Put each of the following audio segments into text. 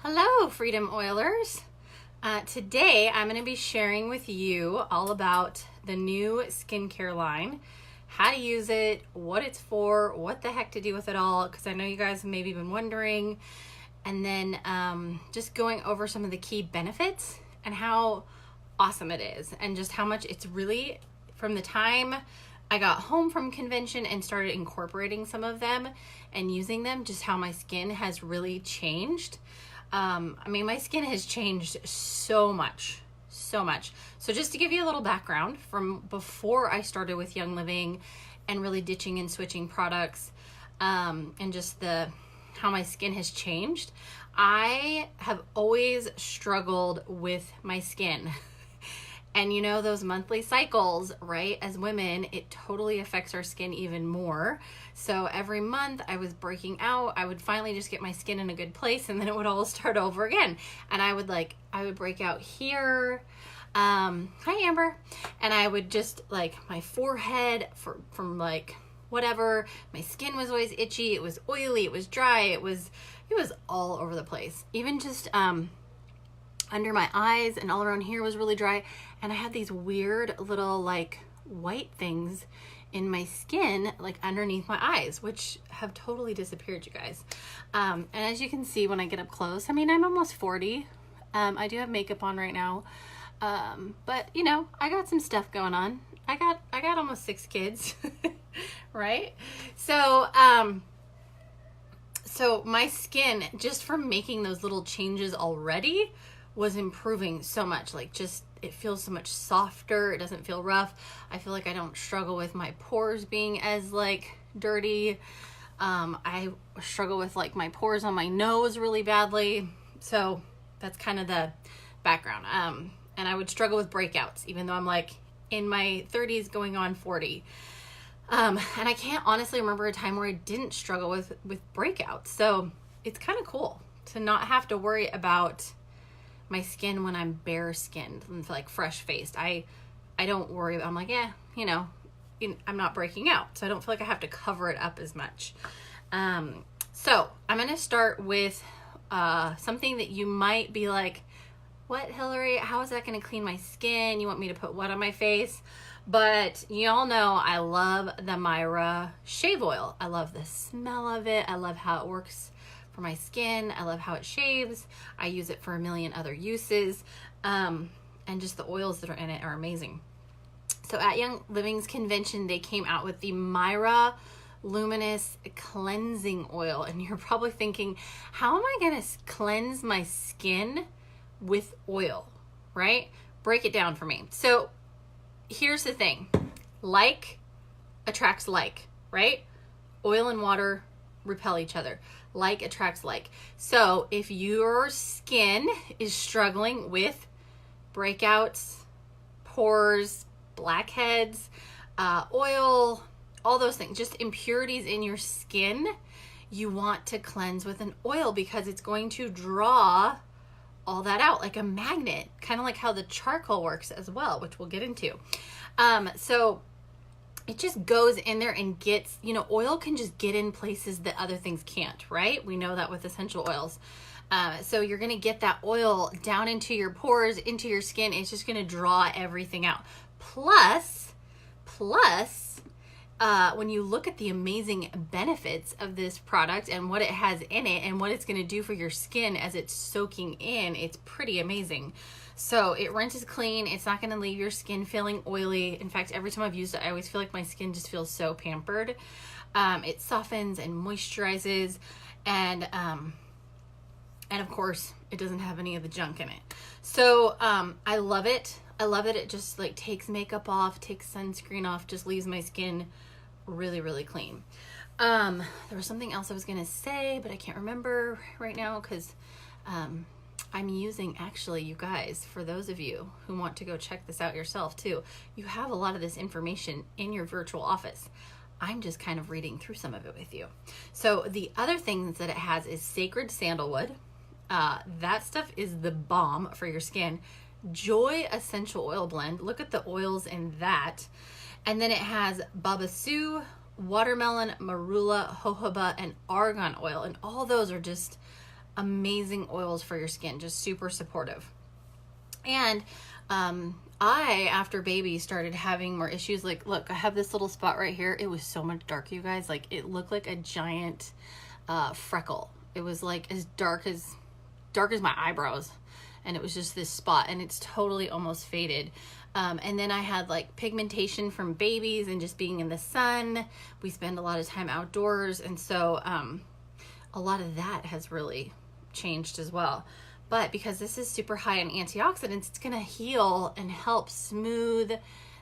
Hello, Freedom Oilers. Today I'm going to be sharing with you all about the new skincare line, how to use it, what it's for, what the heck to do with it all, because I know you guys have maybe been wondering, and then just going over some of the key benefits and how awesome it is, and just how much it's really, from the time I got home from convention and started incorporating some of them and using them, just how my skin has really changed. My skin has changed so much. So just to give you a little background from before I started with Young Living and really ditching and switching products, and just how my skin has changed, I have always struggled with my skin. And you know, those monthly cycles, right? As women, it totally affects our skin even more. So every month I was breaking out, I would finally just get my skin in a good place, and then it would all start over again. And I would break out here. Hi, Amber. And I would just my forehead from whatever. My skin was always itchy. It was oily. It was dry. It was all over the place. Even just, under my eyes and all around here was really dry, and I had these weird little white things in my skin underneath my eyes, which have totally disappeared, you guys. And as you can see when I get up close, I'm almost 40. I do have makeup on right now, but you know, I got some stuff going on. I got almost 6 kids. Right? So my skin, just from making those little changes already, was improving so much. It feels so much softer. It doesn't feel rough. I feel like I don't struggle with my pores being as dirty. I struggle with my pores on my nose really badly. So that's kind of the background. And I would struggle with breakouts, even though I'm in my 30s going on 40. And I can't honestly remember a time where I didn't struggle with breakouts. So it's kind of cool to not have to worry about my skin when I'm bare skinned and fresh faced. I don't worry. I'm I'm not breaking out, so I don't feel like I have to cover it up as much. So I'm going to start with something that you might be like, what, Hillary? How is that going to clean my skin? You want me to put what on my face? But you all know I love the Myra shave oil. I love the smell of it. I love how it works for my skin. I love how it shaves. I use it for a million other uses. And just the oils that are in it are amazing. So at Young Living's convention, they came out with the Myra Luminous Cleansing Oil. And you're probably thinking, how am I going to cleanse my skin with oil, right? Break it down for me. So here's the thing. Like attracts like, right? Oil and water repel each other. Like attracts like. So if your skin is struggling with breakouts, pores, blackheads, oil, all those things, just impurities in your skin, you want to cleanse with an oil, because it's going to draw all that out like a magnet, kind of like how the charcoal works as well, which we'll get into. So it just goes in there and gets, oil can just get in places that other things can't, right? We know that with essential oils. So you're going to get that oil down into your pores, into your skin. It's just going to draw everything out. Plus, when you look at the amazing benefits of this product and what it has in it and what it's going to do for your skin as it's soaking in, it's pretty amazing. So it rinses clean. It's not going to leave your skin feeling oily. In fact, every time I've used it, I always feel like my skin just feels so pampered. It softens and moisturizes, and of course, it doesn't have any of the junk in it. So I love it. It just takes makeup off, takes sunscreen off, just leaves my skin really, really clean. There was something else I was going to say, but I can't remember right now, because I'm using, actually, you guys, for those of you who want to go check this out yourself too, you have a lot of this information in your virtual office. I'm just kind of reading through some of it with you. So the other things that it has is sacred sandalwood. That stuff is the bomb for your skin. Joy essential oil blend. Look at the oils in that. And then it has babassu, watermelon, marula, jojoba, and argan oil. And all those are just amazing oils for your skin, just super supportive. And I, after baby, started having more issues. Like, look, I have this little spot right here. It was so much dark, you guys. Like, it looked like a giant freckle. It was like as dark as my eyebrows. And it was just this spot, and it's totally almost faded. And then I had like pigmentation from babies and just being in the sun. We spend a lot of time outdoors. And so a lot of that has really changed as well. But because this is super high in antioxidants, it's going to heal and help smooth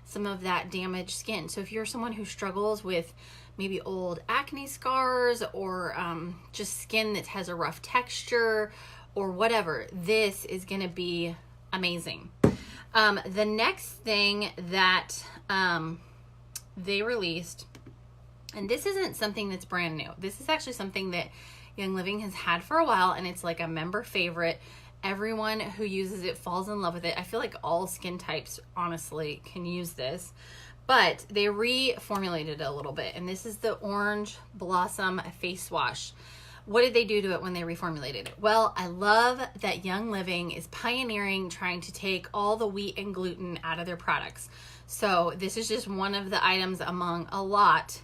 some of that damaged skin. So if you're someone who struggles with maybe old acne scars or just skin that has a rough texture or whatever, this is going to be amazing. The next thing that they released, and this isn't something that's brand new. This is actually something that Young Living has had for a while, and it's like a member favorite. Everyone who uses it falls in love with it. I feel like all skin types, honestly, can use this. But they reformulated it a little bit, and this is the Orange Blossom Face Wash. What did they do to it when they reformulated it? Well, I love that Young Living is pioneering trying to take all the wheat and gluten out of their products. So this is just one of the items among a lot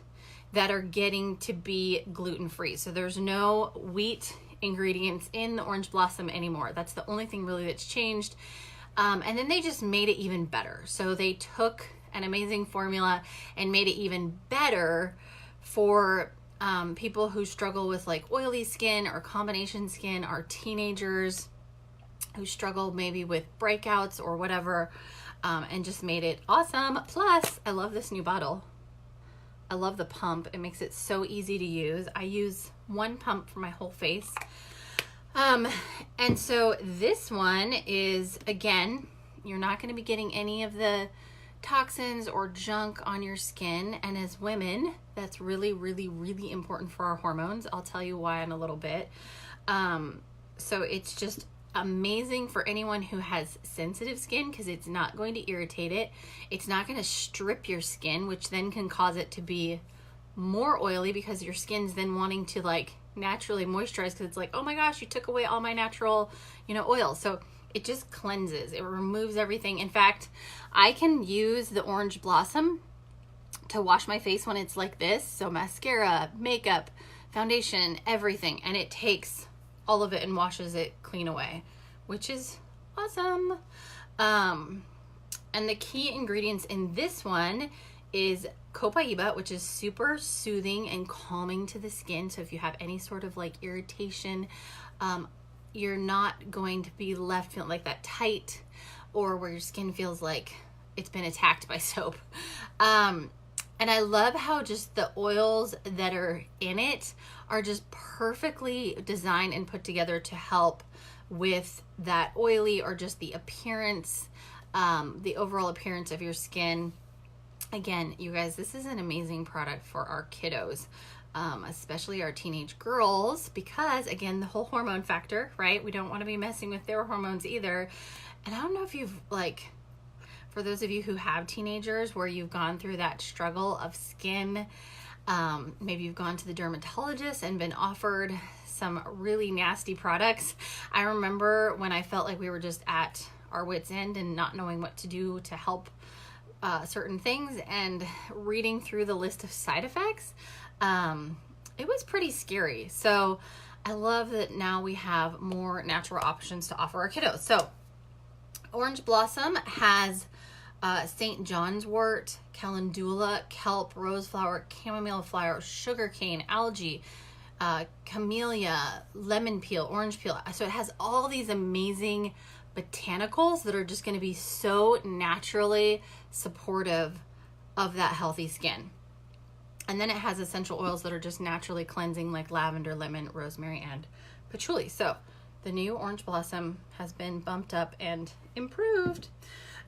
that are getting to be gluten-free. So there's no wheat ingredients in the Orange Blossom anymore. That's the only thing really that's changed. And then they just made it even better. So they took an amazing formula and made it even better for people who struggle with like oily skin or combination skin, or teenagers who struggle maybe with breakouts or whatever, and just made it awesome. Plus, I love this new bottle. I love the pump. It makes it so easy to use. I use one pump for my whole face. And so this one is, again, you're not going to be getting any of the toxins or junk on your skin. And as women, that's really, really, really important for our hormones. I'll tell you why in a little bit. So it's just amazing for anyone who has sensitive skin, because it's not going to irritate it. It's not going to strip your skin, which then can cause it to be more oily, because your skin's then wanting to like naturally moisturize, because it's like, oh my gosh, you took away all my natural, oil. So it just cleanses. It removes everything. In fact, I can use the Orange Blossom to wash my face when it's like this. So mascara, makeup, foundation, everything. And it takes all of it and washes it clean away, which is awesome. And the key ingredients in this one is copaiba, which is super soothing and calming to the skin. So if you have any sort of like irritation, you're not going to be left feeling like that tight, or where your skin feels like it's been attacked by soap. And I love how just the oils that are in it are just perfectly designed and put together to help with that oily, or just the appearance, the overall appearance of your skin. Again, you guys, this is an amazing product for our kiddos, especially our teenage girls, because again, the whole hormone factor, right? We don't want to be messing with their hormones either. And I don't know if you've for those of you who have teenagers where you've gone through that struggle of skin, maybe you've gone to the dermatologist and been offered some really nasty products. I remember when I felt like we were just at our wit's end and not knowing what to do to help certain things, and reading through the list of side effects, it was pretty scary. So I love that now we have more natural options to offer our kiddos. So Orange Blossom has St. John's wort, calendula, kelp, rose flower, chamomile flower, sugarcane, algae, camellia, lemon peel, orange peel. So it has all these amazing botanicals that are just going to be so naturally supportive of that healthy skin. And then it has essential oils that are just naturally cleansing, like lavender, lemon, rosemary, and patchouli. So the new Orange Blossom has been bumped up and improved.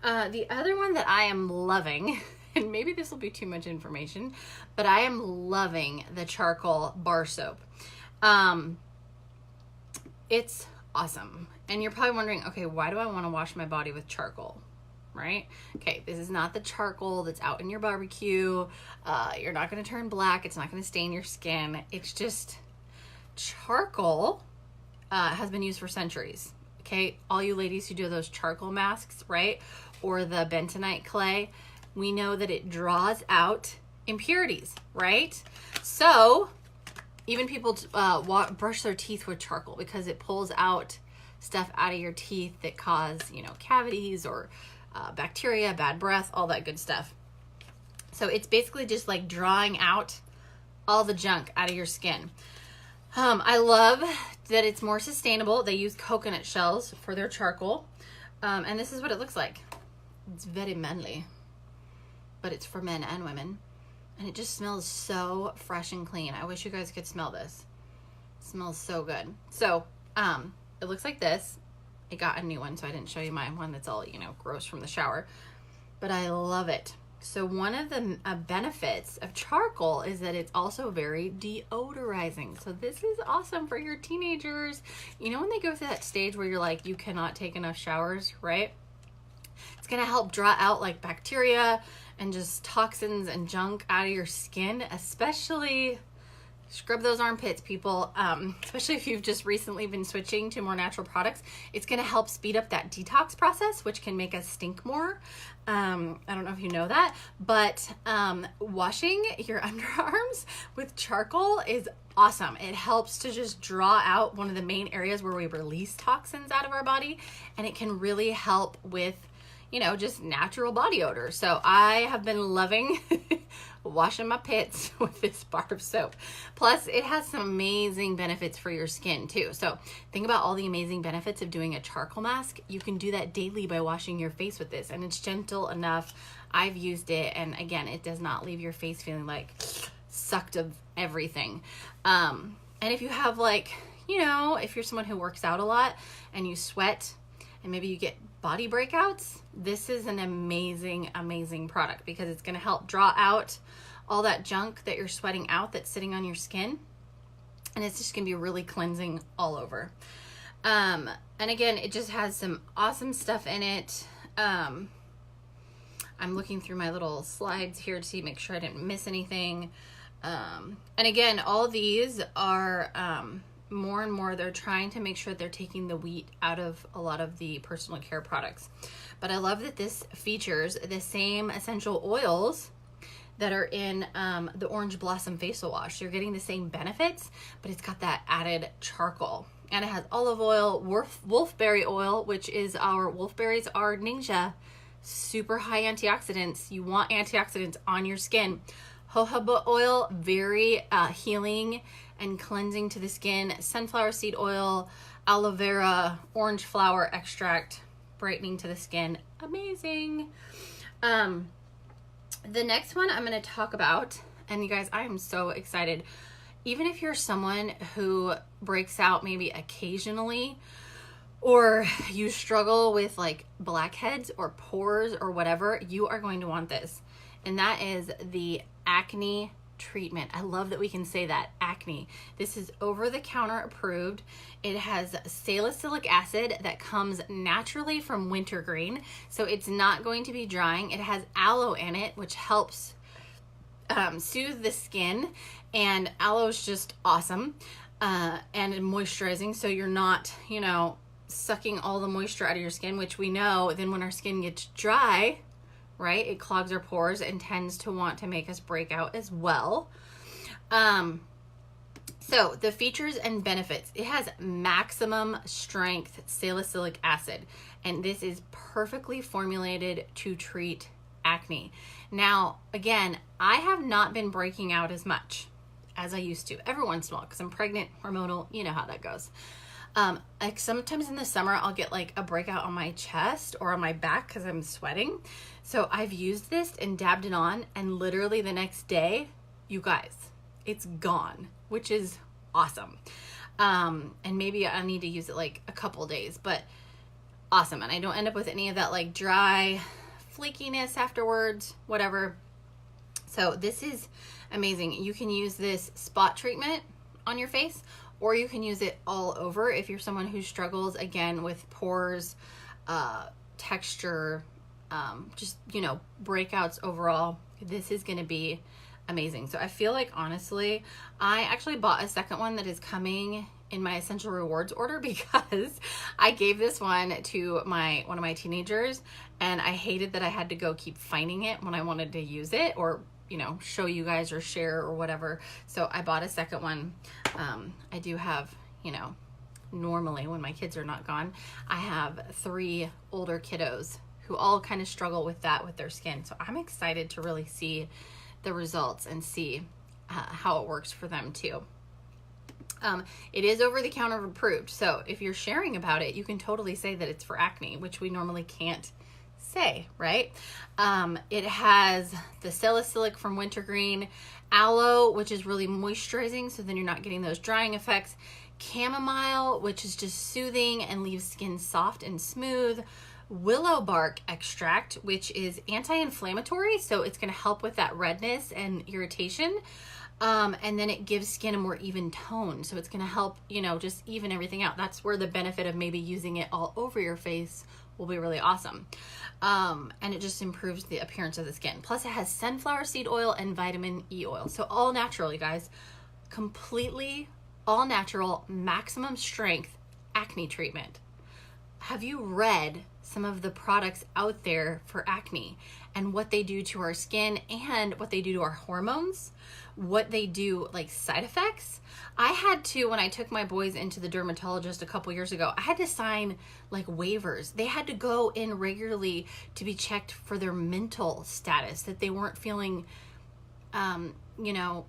The other one that I am loving, and maybe this will be too much information, but I am loving the charcoal bar soap. It's awesome. And you're probably wondering, okay, why do I want to wash my body with charcoal? Right? Okay, this is not the charcoal that's out in your barbecue. You're not going to turn black. It's not going to stain your skin. It's just charcoal has been used for centuries. Okay, all you ladies who do those charcoal masks, right? Or the bentonite clay, we know that it draws out impurities, right? So even people brush their teeth with charcoal because it pulls out stuff out of your teeth that cause, you know, cavities or bacteria, bad breath, all that good stuff. So it's basically just like drawing out all the junk out of your skin. I love that it's more sustainable. They use coconut shells for their charcoal. And this is what it looks like. It's very manly, but it's for men and women. And it just smells so fresh and clean. I wish you guys could smell this. It smells so good. So, it looks like this. I got a new one, so I didn't show you my one that's all, you know, gross from the shower. But I love it. So one of the benefits of charcoal is that it's also very deodorizing. So this is awesome for your teenagers. You know, when they go through that stage where you're like, you cannot take enough showers, right? It's going to help draw out like bacteria and just toxins and junk out of your skin, especially scrub those armpits, people, especially if you've just recently been switching to more natural products. It's going to help speed up that detox process, which can make us stink more. I don't know if you know that, but washing your underarms with charcoal is awesome. It helps to just draw out one of the main areas where we release toxins out of our body, and it can really help with, you know, just natural body odor. So I have been loving washing my pits with this bar of soap. Plus, it has some amazing benefits for your skin too. So think about all the amazing benefits of doing a charcoal mask. You can do that daily by washing your face with this, and it's gentle enough. I've used it, and again, it does not leave your face feeling like sucked of everything. And if you have like, you know, if you're someone who works out a lot and you sweat and maybe you get body breakouts, this is an amazing, amazing product because it's going to help draw out all that junk that you're sweating out that's sitting on your skin. And it's just going to be really cleansing all over. And again, it just has some awesome stuff in it. I'm looking through my little slides here to see, make sure I didn't miss anything. And again, all these are more and more, they're trying to make sure that they're taking the wheat out of a lot of the personal care products. But I love that this features the same essential oils that are in the Orange Blossom Facial Wash. You're getting the same benefits, but it's got that added charcoal. And it has olive oil, wolfberry oil, which is wolfberries are ninja, super high antioxidants. You want antioxidants on your skin. Jojoba oil, very healing and cleansing to the skin. Sunflower seed oil, aloe vera, orange flower extract, brightening to the skin. Amazing. The next one I'm going to talk about, and you guys, I am so excited. Even if you're someone who breaks out maybe occasionally, or you struggle with like blackheads or pores or whatever, you are going to want this. And that is the Acne treatment. I love that we can say that, Acne. This is over-the-counter approved. It has salicylic acid that comes naturally from wintergreen, so it's not going to be drying. It has aloe in it, which helps soothe the skin, and aloe is just awesome and moisturizing, so you're not, you know, sucking all the moisture out of your skin, which we know then when our skin gets dry, right, it clogs our pores and tends to want to make us break out as well. So the features and benefits, it has maximum strength salicylic acid, and this is perfectly formulated to treat acne. Now, again, I have not been breaking out as much as I used to. Every once in a while, because I'm pregnant, hormonal, you know how that goes. Like sometimes in the summer, I'll get like a breakout on my chest or on my back because I'm sweating. So I've used this and dabbed it on, and literally the next day, you guys, it's gone, which is awesome. And maybe I need to use it like a couple days, but awesome. And I don't end up with any of that like dry flakiness afterwards, whatever. So this is amazing. You can use this spot treatment on your face, or you can use it all over if you're someone who struggles, again, with pores, texture, just, you know, breakouts overall. This is going to be amazing. So I feel like, honestly, I actually bought a second one that is coming in my essential rewards order because I gave this one to one of my teenagers, and I hated that I had to go keep finding it when I wanted to use it or, you know, show you guys or share or whatever. So I bought a second one. I do have, you know, normally when my kids are not gone, I have 3 older kiddos who all kind of struggle with that with their skin. So I'm excited to really see the results and see how it works for them too. It is over-the-counter approved, so if you're sharing about it, you can totally say that it's for acne, which we normally can't say, right? It has the salicylic from wintergreen, aloe, which is really moisturizing, so then you're not getting those drying effects, chamomile, which is just soothing and leaves skin soft and smooth, willow bark extract, which is anti-inflammatory, so it's going to help with that redness and irritation. And then it gives skin a more even tone. So it's going to help, you know, just even everything out. That's where the benefit of maybe using it all over your face will be really awesome. And it just improves the appearance of the skin. Plus it has sunflower seed oil and vitamin E oil. So all natural, you guys. Completely all natural, maximum strength acne treatment. Have you read some of the products out there for acne and what they do to our skin and what they do to our hormones, what they do, like side effects? I had to, when I took my boys into the dermatologist a couple years ago, I had to sign like waivers. They had to go in regularly to be checked for their mental status, that they weren't feeling, you know,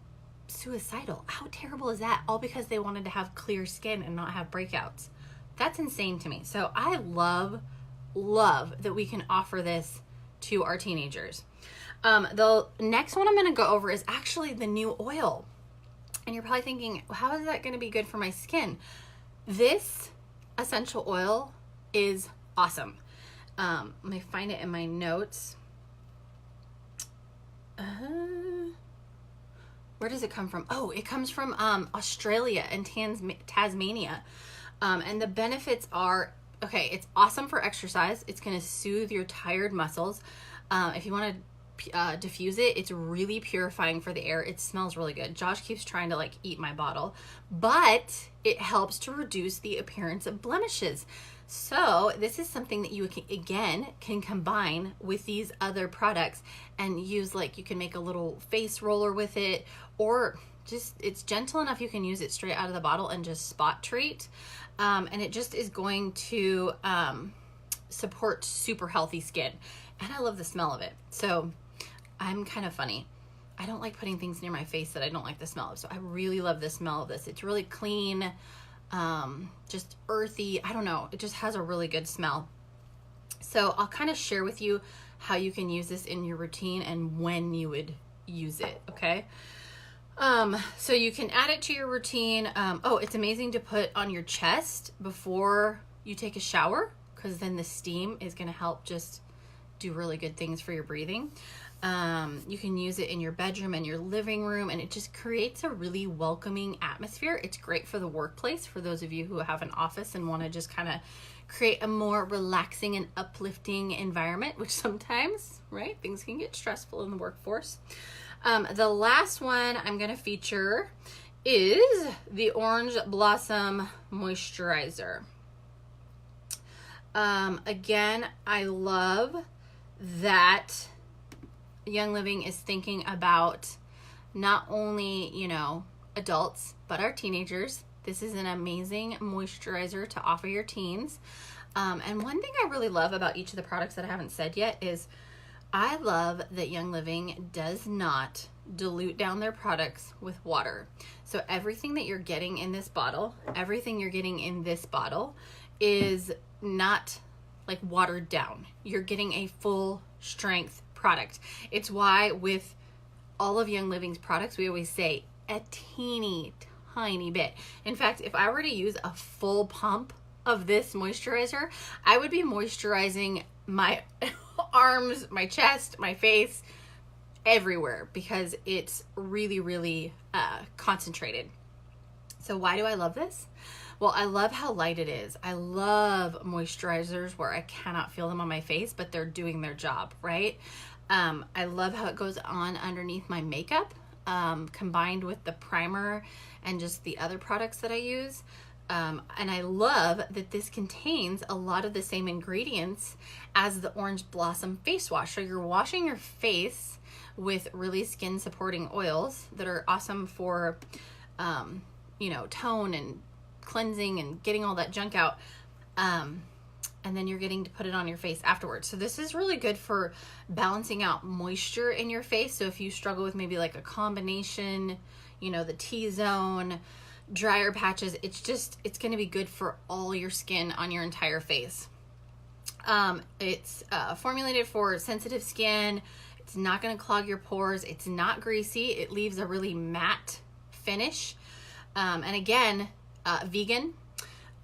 suicidal. How terrible is that? All because they wanted to have clear skin and not have breakouts. That's insane to me. So I love that we can offer this to our teenagers. The next one I'm going to go over is actually the new oil. And you're probably thinking, well, how is that going to be good for my skin? This essential oil is awesome. Let me find it in my notes. Where does it come from? Oh, it comes from Australia and Tasmania. And the benefits are, okay, it's awesome for exercise. It's going to soothe your tired muscles. If you want to diffuse it, it's really purifying for the air. It smells really good. Josh keeps trying to like eat my bottle, but it helps to reduce the appearance of blemishes. So this is something that you can, again, can combine with these other products and use, like you can make a little face roller with it, or just, it's gentle enough you can use it straight out of the bottle and just spot treat. And it just is going to support super healthy skin. And I love the smell of it. So I'm kind of funny. I don't like putting things near my face that I don't like the smell of. So I really love the smell of this. It's really clean, just earthy. I don't know. It just has a really good smell. So I'll kind of share with you how you can use this in your routine and when you would use it. Okay. So you can add it to your routine. Oh, it's amazing to put on your chest before you take a shower, because then the steam is going to help just do really good things for your breathing. You can use it in your bedroom and your living room, and it just creates a really welcoming atmosphere. It's great for the workplace, for those of you who have an office and want to just kind of create a more relaxing and uplifting environment, which sometimes, right, things can get stressful in the workforce. The last one I'm going to feature is the Orange Blossom Moisturizer. Again, I love that Young Living is thinking about not only, you know, adults, but our teenagers. This is an amazing moisturizer to offer your teens. And one thing I really love about each of the products that I haven't said yet is I love that Young Living does not dilute down their products with water. So everything that you're getting in this bottle, everything you're getting in this bottle is not like watered down. You're getting a full strength product. It's why with all of Young Living's products, we always say a teeny tiny bit. In fact, if I were to use a full pump of this moisturizer, I would be moisturizing my arms, my chest, my face, everywhere, because it's really, really concentrated. So why do I love this? Well, I love how light it is. I love moisturizers where I cannot feel them on my face, but they're doing their job, right? I love how it goes on underneath my makeup, combined with the primer and just the other products that I use. And I love that this contains a lot of the same ingredients as the Orange Blossom face wash. So you're washing your face with really skin supporting oils that are awesome for, you know, tone and cleansing and getting all that junk out. And then you're getting to put it on your face afterwards. So this is really good for balancing out moisture in your face. So if you struggle with maybe like a combination, you know, the T-zone, drier patches, it's going to be good for all your skin on your entire face. It's formulated for sensitive skin. It's not going to clog your pores. It's not greasy. It leaves a really matte finish. And again, vegan.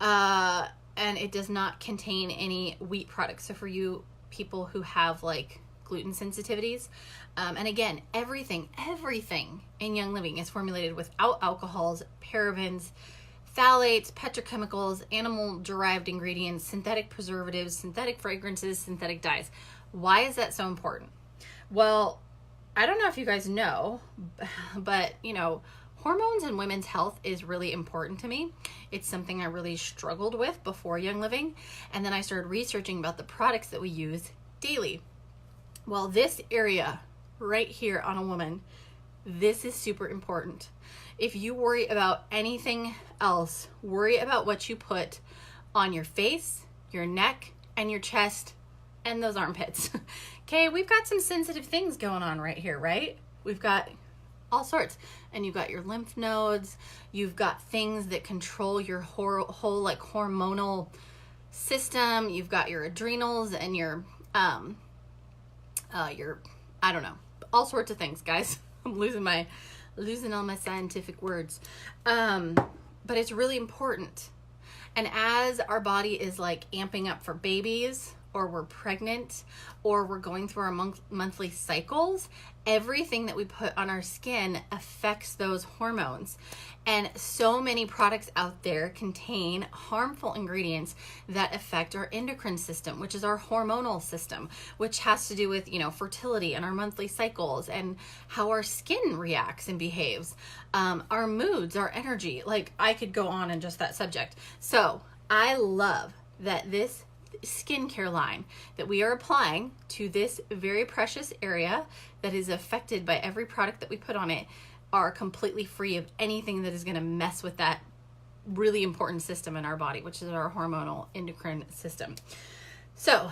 And it does not contain any wheat products. So for you people who have like gluten sensitivities, and again, everything in Young Living is formulated without alcohols, parabens, phthalates, petrochemicals, animal-derived ingredients, synthetic preservatives, synthetic fragrances, synthetic dyes. Why is that so important? Well, I don't know if you guys know, but you know, hormones in women's health is really important to me. It's something I really struggled with before Young Living. And then I started researching about the products that we use daily. Well, this area right here on a woman, this is super important. If you worry about anything else, worry about what you put on your face, your neck, and your chest, and those armpits. Okay, we've got some sensitive things going on right here, right? We've got all sorts. And you've got your lymph nodes, you've got things that control your whole like hormonal system, you've got your adrenals and your I don't know, all sorts of things, guys. I'm losing all my scientific words. But it's really important. And as our body is like amping up for babies, or we're pregnant, or we're going through our monthly cycles, everything that we put on our skin affects those hormones. And so many products out there contain harmful ingredients that affect our endocrine system, which is our hormonal system, which has to do with, you know, fertility and our monthly cycles and how our skin reacts and behaves, our moods, our energy. Like, I could go on in just that subject. So I love that this skincare line that we are applying to this very precious area that is affected by every product that we put on it are completely free of anything that is going to mess with that really important system in our body, which is our hormonal endocrine system. So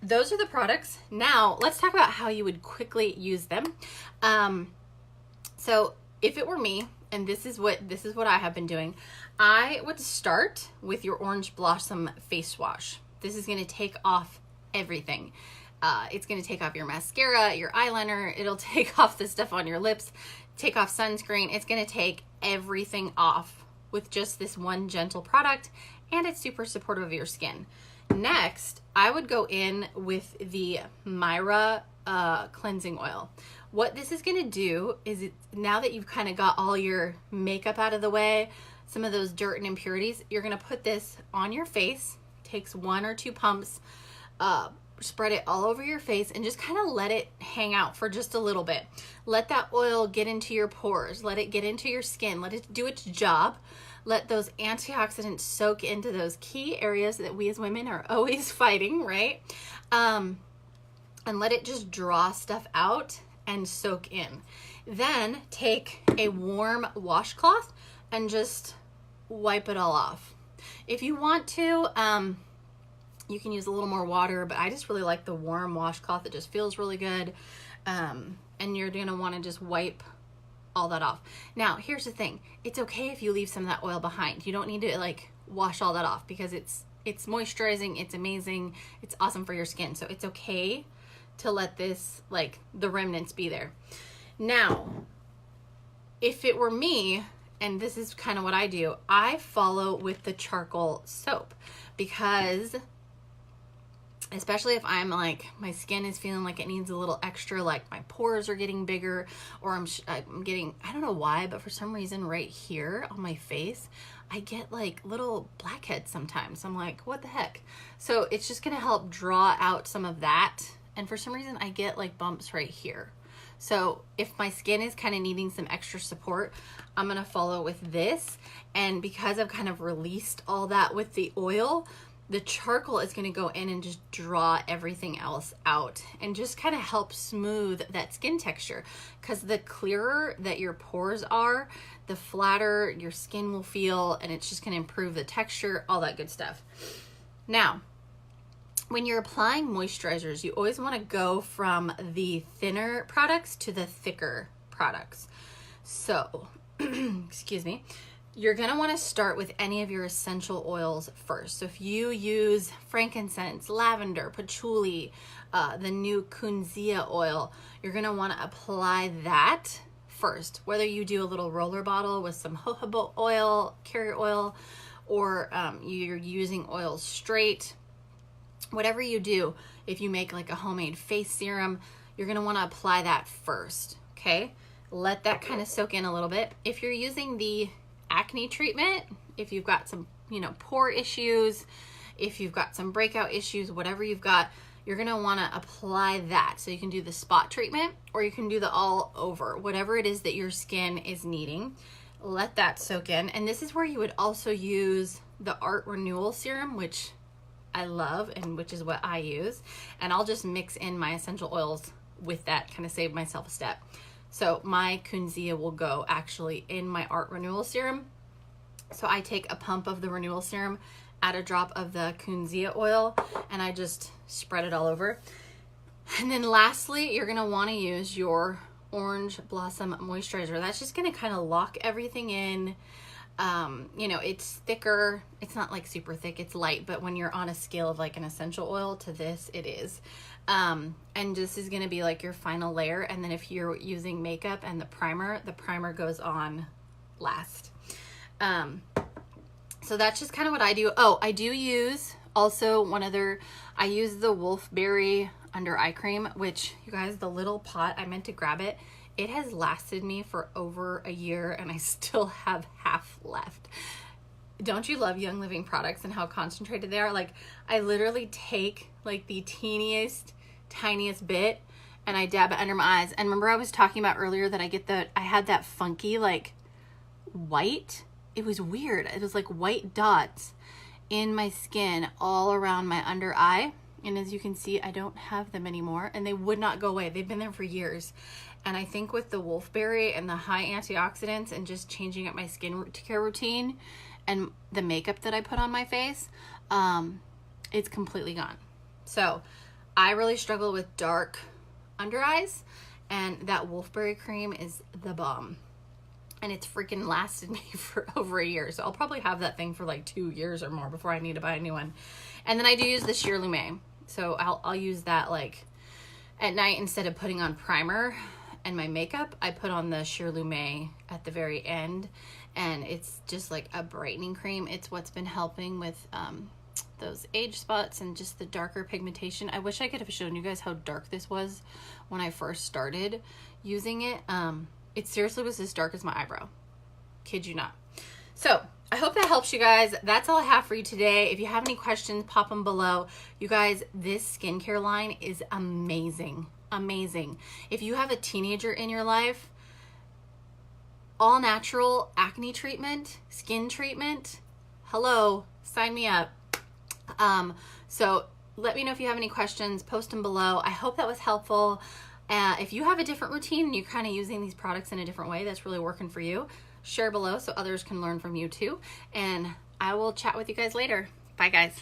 those are the products. Now let's talk about how you would quickly use them. So if it were me, and this is what I have been doing, I would start with your Orange Blossom face wash. This is going to take off everything. It's going to take off your mascara, your eyeliner. It'll take off the stuff on your lips, take off sunscreen. It's going to take everything off with just this one gentle product, and it's super supportive of your skin. Next, I would go in with the Myra cleansing oil. What this is going to do is, now that you've kind of got all your makeup out of the way, some of those dirt and impurities, you're going to put this on your face. Takes 1 or 2 pumps, spread it all over your face, and just kind of let it hang out for just a little bit. Let that oil get into your pores, let it get into your skin, let it do its job. Let those antioxidants soak into those key areas that we as women are always fighting, right? And let it just draw stuff out and soak in. Then take a warm washcloth and just wipe it all off. If you want to, you can use a little more water, but I just really like the warm washcloth. It just feels really good. And you're going to want to just wipe all that off. Now, here's the thing. It's okay if you leave some of that oil behind. You don't need to like wash all that off, because it's moisturizing. It's amazing. It's awesome for your skin. So it's okay to let this, like, the remnants be there. Now, if it were me, and this is kind of what I do, I follow with the charcoal soap, because especially if I'm like, my skin is feeling like it needs a little extra, like my pores are getting bigger, or I'm getting, I don't know why, but for some reason right here on my face, I get like little blackheads sometimes. I'm like, what the heck? So it's just gonna help draw out some of that. And for some reason I get like bumps right here. So if my skin is kind of needing some extra support, I'm gonna follow with this. And because I've kind of released all that with the oil, the charcoal is gonna go in and just draw everything else out and just kind of help smooth that skin texture. Because the clearer that your pores are, the flatter your skin will feel, and it's just gonna improve the texture, all that good stuff. Now, when you're applying moisturizers, you always wanna go from the thinner products to the thicker products. So, excuse me. You're gonna wanna start with any of your essential oils first. So if you use frankincense, lavender, patchouli, the new Kunzea oil, you're gonna wanna apply that first. Whether you do a little roller bottle with some jojoba oil, carrier oil, or you're using oils straight, whatever you do, if you make like a homemade face serum, you're gonna wanna apply that first, okay? Let that kind of soak in a little bit. If you're using the acne treatment, if you've got some, pore issues, if you've got some breakout issues, whatever you've got, you're gonna wanna apply that. So you can do the spot treatment, or you can do the all over, whatever it is that your skin is needing. Let that soak in. And this is where you would also use the Art Renewal Serum, which I love, and which is what I use. And I'll just mix in my essential oils with that, kind of save myself a step. So my Kunzea will go actually in my Art Renewal Serum. So I take a pump of the Renewal Serum, add a drop of the Kunzea oil, and I just spread it all over. And then lastly, you're gonna wanna use your Orange Blossom Moisturizer. That's just gonna kind of lock everything in. It's thicker. It's not like super thick, it's light, but when you're on a scale of like an essential oil to this, it is. And this is gonna be like your final layer. And then if you're using makeup and the primer goes on last. So that's just kind of what I do. Oh, I do use also I use the Wolfberry under eye cream, which you guys, the little pot, I meant to grab it. It has lasted me for over a year and I still have half left. Don't you love Young Living products and how concentrated they are? Like, I literally take like the tiniest bit and I dab it under my eyes. And remember I was talking about earlier that I had that funky like white. It was weird. It was like white dots in my skin all around my under eye. And as you can see, I don't have them anymore and they would not go away. They've been there for years. And I think with the Wolfberry and the high antioxidants and just changing up my skincare routine and the makeup that I put on my face, it's completely gone. So I really struggle with dark under eyes, and that Wolfberry cream is the bomb. And it's freaking lasted me for over a year. So I'll probably have that thing for like 2 years or more before I need to buy a new one. And then I do use the Sheer Lume. So I'll use that like at night instead of putting on primer and my makeup. I put on the Sheer Lume at the very end, and it's just like a brightening cream. It's what's been helping with those age spots and just the darker pigmentation. I wish I could have shown you guys how dark this was when I first started using it. It seriously was as dark as my eyebrow. Kid you not. So I hope that helps you guys. That's all I have for you today. If you have any questions, pop them below. You guys, this skincare line is amazing. Amazing. If you have a teenager in your life, all natural acne treatment, skin treatment, hello, sign me up. So let me know if you have any questions, post them below. I hope that was helpful. If you have a different routine and you're kind of using these products in a different way that's really working for you, share below so others can learn from you too. And I will chat with you guys later. Bye guys.